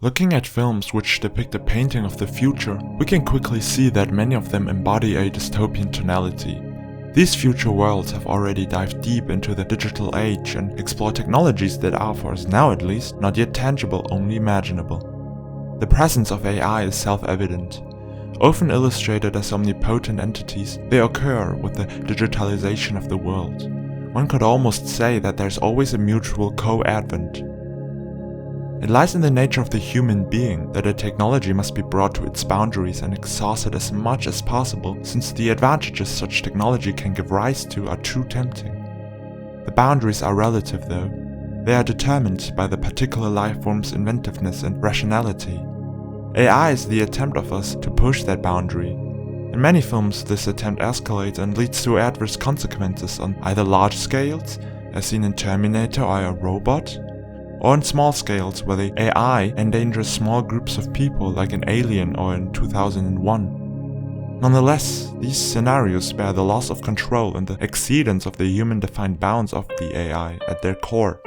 Looking at films which depict a painting of the future, we can quickly see that many of them embody a dystopian tonality. These future worlds have already dived deep into the digital age and explore technologies that are, for us now at least, not yet tangible, only imaginable. The presence of AI is self-evident. Often illustrated as omnipotent entities, they occur with the digitalization of the world. One could almost say that there's always a mutual co-advent. It lies in the nature of the human being that a technology must be brought to its boundaries and exhausted as much as possible, since the advantages such technology can give rise to are too tempting. The boundaries are relative though. They are determined by the particular life form's inventiveness and rationality. AI is the attempt of us to push that boundary. In many films, this attempt escalates and leads to adverse consequences on either large scales, as seen in Terminator or a robot, or on small scales where the AI endangers small groups of people like in Alien or in 2001. Nonetheless, these scenarios bear the loss of control and the exceedance of the human-defined bounds of the AI at their core.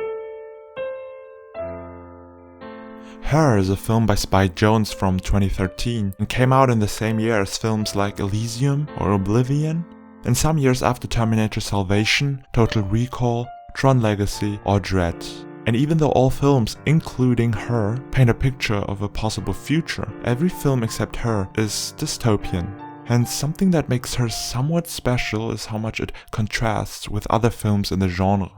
Her is a film by Spike Jonze from 2013 and came out in the same year as films like Elysium or Oblivion, and some years after Terminator Salvation, Total Recall, Tron Legacy or Dread. And even though all films, including Her, paint a picture of a possible future, every film except Her is dystopian. Hence, something that makes Her somewhat special is how much it contrasts with other films in the genre.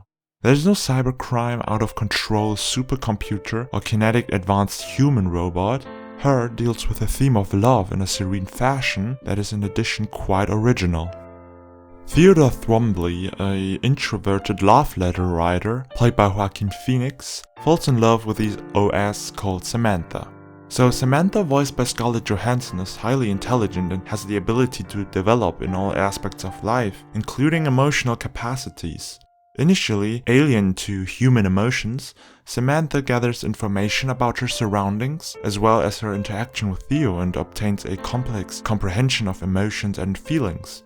There's no cybercrime, out-of-control supercomputer or kinetic advanced human robot. Her deals with the theme of love in a serene fashion that is in addition quite original. Theodore Thrombly, an introverted love letter writer, played by Joaquin Phoenix, falls in love with the OS called Samantha. So Samantha, voiced by Scarlett Johansson, is highly intelligent and has the ability to develop in all aspects of life, including emotional capacities. Initially alien to human emotions, Samantha gathers information about her surroundings, as well as her interaction with Theo, and obtains a complex comprehension of emotions and feelings.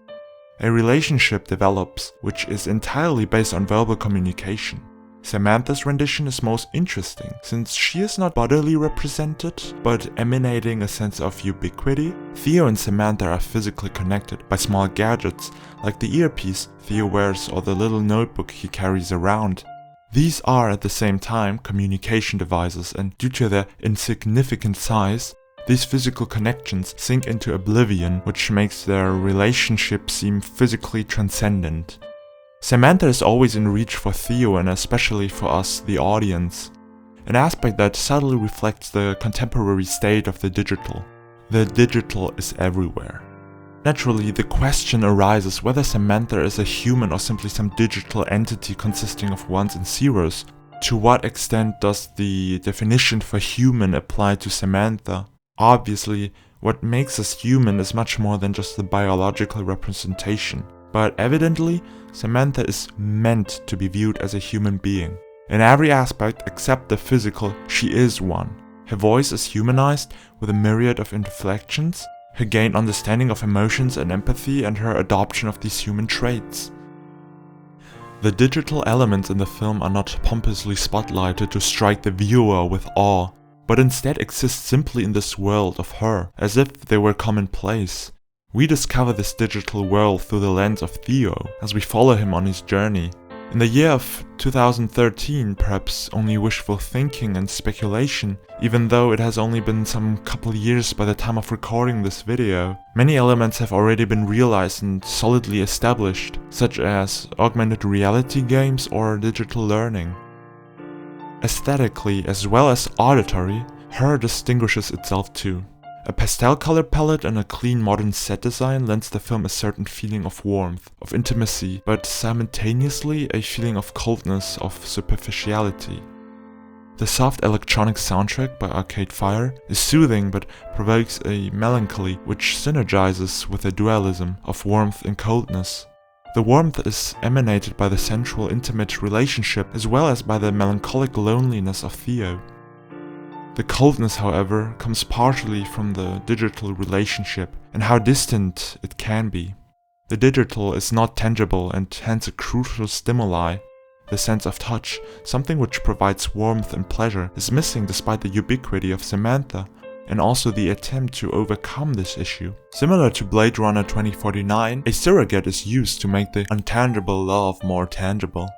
A relationship develops, which is entirely based on verbal communication. Samantha's rendition is most interesting, since she is not bodily represented, but emanating a sense of ubiquity. Theo and Samantha are physically connected by small gadgets, like the earpiece Theo wears or the little notebook he carries around. These are at the same time communication devices, and due to their insignificant size, these physical connections sink into oblivion, which makes their relationship seem physically transcendent. Samantha is always in reach for Theo, and especially for us, the audience, an aspect that subtly reflects the contemporary state of the digital. The digital is everywhere. Naturally, the question arises whether Samantha is a human or simply some digital entity consisting of ones and zeros. To what extent does the definition for human apply to Samantha? Obviously, what makes us human is much more than just the biological representation. But evidently, Samantha is meant to be viewed as a human being. In every aspect except the physical, she is one. Her voice is humanized with a myriad of inflections, her gained understanding of emotions and empathy, and her adoption of these human traits. The digital elements in the film are not pompously spotlighted to strike the viewer with awe, but instead exist simply in this world of Her, as if they were commonplace. We discover this digital world through the lens of Theo, as we follow him on his journey. In the year of 2013, perhaps only wishful thinking and speculation, even though it has only been some couple years by the time of recording this video, many elements have already been realized and solidly established, such as augmented reality games or digital learning. Aesthetically, as well as auditory, Her distinguishes itself too. A pastel color palette and a clean modern set design lends the film a certain feeling of warmth, of intimacy, but simultaneously a feeling of coldness, of superficiality. The soft electronic soundtrack by Arcade Fire is soothing but provokes a melancholy which synergizes with a dualism of warmth and coldness. The warmth is emanated by the sensual intimate relationship as well as by the melancholic loneliness of Theo. The coldness, however, comes partially from the digital relationship and how distant it can be. The digital is not tangible and hence a crucial stimuli. The sense of touch, something which provides warmth and pleasure, is missing despite the ubiquity of Samantha, and also the attempt to overcome this issue. Similar to Blade Runner 2049, a surrogate is used to make the intangible love more tangible.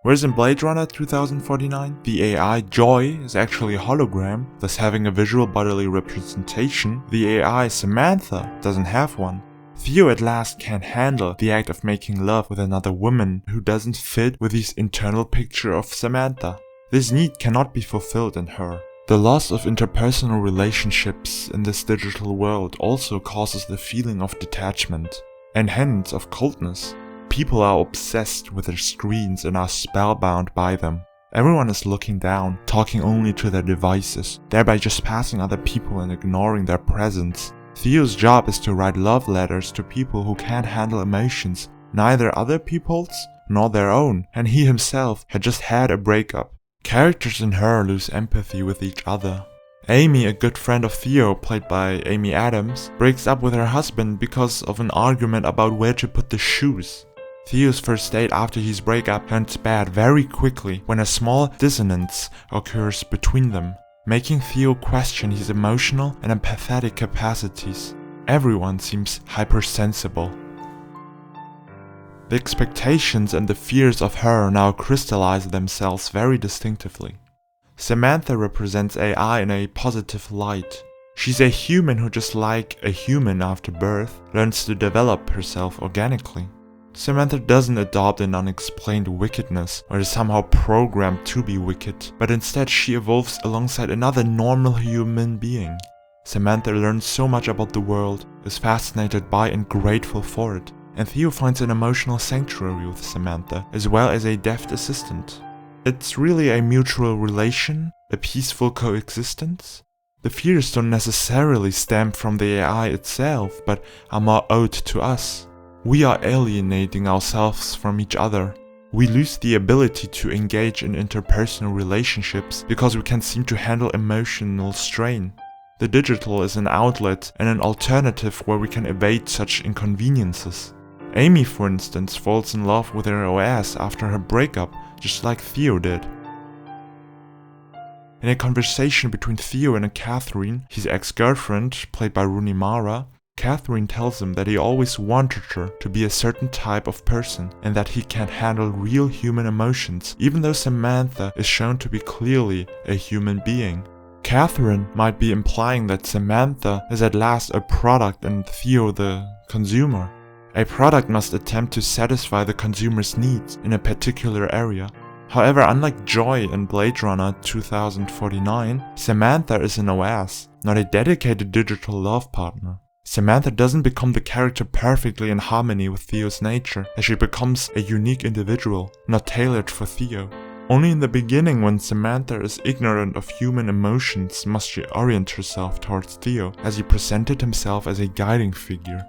Whereas in Blade Runner 2049, the AI Joy is actually a hologram, thus having a visual bodily representation, the AI Samantha doesn't have one. Theo at last can't handle the act of making love with another woman who doesn't fit with his internal picture of Samantha. This need cannot be fulfilled in her. The loss of interpersonal relationships in this digital world also causes the feeling of detachment, and hence of coldness. People are obsessed with their screens and are spellbound by them. Everyone is looking down, talking only to their devices, thereby just passing other people and ignoring their presence. Theo's job is to write love letters to people who can't handle emotions, neither other people's nor their own, and he himself had just had a breakup. Characters in Her lose empathy with each other. Amy, a good friend of Theo, played by Amy Adams, breaks up with her husband because of an argument about where to put the shoes. Theo's first date after his breakup turns bad very quickly when a small dissonance occurs between them, making Theo question his emotional and empathetic capacities. Everyone seems hypersensible. The expectations and the fears of Her now crystallize themselves very distinctively. Samantha represents AI in a positive light. She's a human who, just like a human after birth, learns to develop herself organically. Samantha doesn't adopt an unexplained wickedness or is somehow programmed to be wicked, but instead she evolves alongside another normal human being. Samantha learns so much about the world, is fascinated by and grateful for it, and Theo finds an emotional sanctuary with Samantha, as well as a deft assistant. It's really a mutual relation, a peaceful coexistence. The fears don't necessarily stem from the AI itself, but are more owed to us. We are alienating ourselves from each other. We lose the ability to engage in interpersonal relationships because we can't seem to handle emotional strain. The digital is an outlet and an alternative where we can evade such inconveniences. Amy, for instance, falls in love with her OS after her breakup, just like Theo did. In a conversation between Theo and Catherine, his ex-girlfriend, played by Rooney Mara, Catherine tells him that he always wanted her to be a certain type of person and that he can't handle real human emotions, even though Samantha is shown to be clearly a human being. Catherine might be implying that Samantha is at last a product and Theo the consumer. A product must attempt to satisfy the consumer's needs in a particular area. However, unlike Joy in Blade Runner 2049, Samantha is an OS, not a dedicated digital love partner. Samantha doesn't become the character perfectly in harmony with Theo's nature, as she becomes a unique individual, not tailored for Theo. Only in the beginning, when Samantha is ignorant of human emotions, must she orient herself towards Theo, as he presented himself as a guiding figure.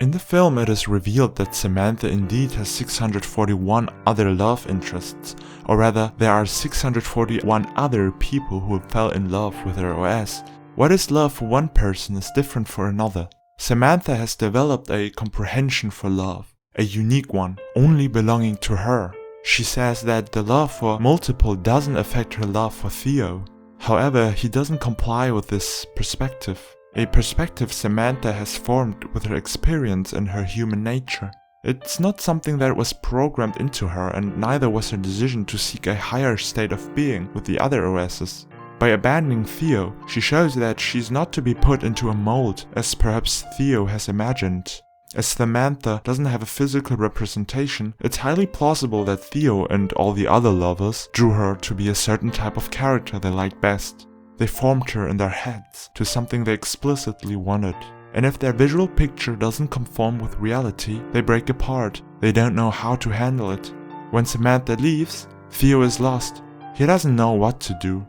In the film, it is revealed that Samantha indeed has 641 other love interests, or rather, there are 641 other people who fell in love with her OS. What is love for one person is different for another. Samantha has developed a comprehension for love, a unique one, only belonging to her. She says that the love for multiple doesn't affect her love for Theo. However, he doesn't comply with this perspective. A perspective Samantha has formed with her experience and her human nature. It's not something that was programmed into her, and neither was her decision to seek a higher state of being with the other OSs. By abandoning Theo, she shows that she's not to be put into a mold, as perhaps Theo has imagined. As Samantha doesn't have a physical representation, it's highly plausible that Theo and all the other lovers drew her to be a certain type of character they liked best. They formed her in their heads to something they explicitly wanted. And if their visual picture doesn't conform with reality, they break apart. They don't know how to handle it. When Samantha leaves, Theo is lost. He doesn't know what to do.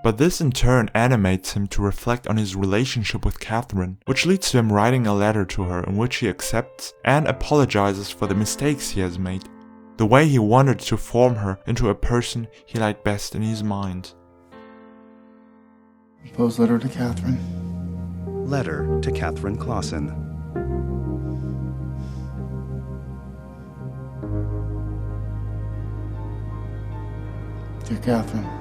But this in turn animates him to reflect on his relationship with Catherine, which leads to him writing a letter to her in which he accepts and apologizes for the mistakes he has made. The way he wanted to form her into a person he liked best in his mind. Proposed letter to Catherine. Letter to Catherine Clausen. Dear Catherine,